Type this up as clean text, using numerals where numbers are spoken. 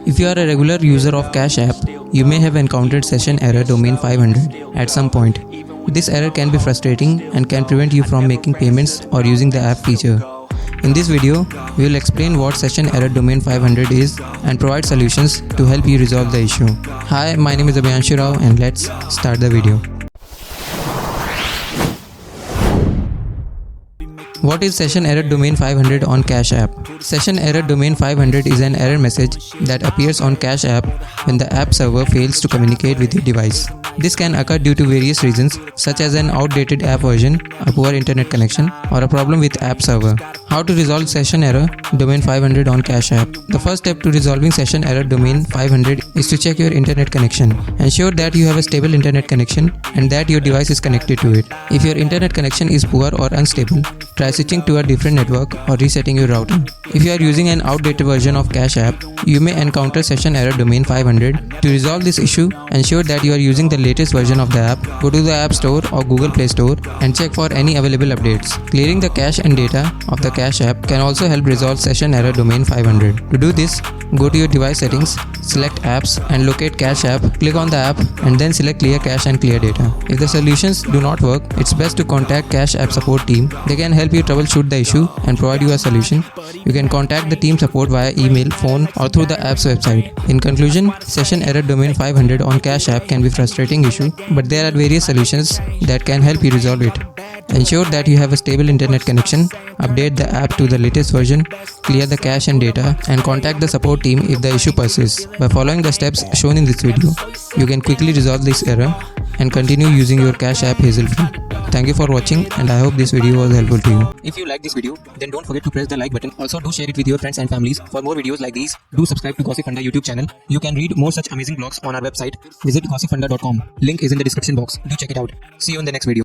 If you are a regular user of Cash App, you may have encountered session error domain 500 at some point. This error can be frustrating and can prevent you from making payments or using the app feature. In this video, we will explain what session error domain 500 is and provide solutions to help you resolve the issue. Hi, my name is Abhiyanshu Rao and let's start the video. What is session error domain 500 on Cash App? Session error domain 500 is an error message that appears on Cash App when the app server fails to communicate with your device. This can occur due to various reasons such as an outdated app version, a poor internet connection, or a problem with app server. How to resolve session error domain 500 on Cash App? The first step to resolving session error domain 500 is to check your internet connection. Ensure that you have a stable internet connection and that your device is connected to it. If your internet connection is poor or unstable, try switching to a different network or resetting your router. If you are using an outdated version of Cash App, you may encounter session error domain 500. To resolve this issue, ensure that you are using the latest version of the app. Go to the App Store or Google Play Store and check for any available updates. Clearing the cache and data of the Cash App can also help resolve session error domain 500. To do this, go to your device settings, select apps and locate Cash App. Click on the app and then select clear cache and clear data. If the solutions do not work, it's best to contact Cash App support team. They can help you troubleshoot the issue and provide you a solution. You can contact the team support via email, phone or through the app's website. In conclusion, session error domain 500 on Cash App can be a frustrating issue, but there are various solutions that can help you resolve it. Ensure that you have a stable internet connection, update the app to the latest version, clear the cache and data, and contact the support team if the issue persists. By following the steps shown in this video, you can quickly resolve this error and continue using your Cash App hassle-free. Thank you for watching and I hope this video was helpful to you. If you like this video, then don't forget to press the like button. Also do share it with your friends and families. For more videos like these, do subscribe to Gossipfunda YouTube channel. You can read more such amazing blogs on our website. Visit gossipfunda.com. Link is in the description box. Do check it out. See you in the next video.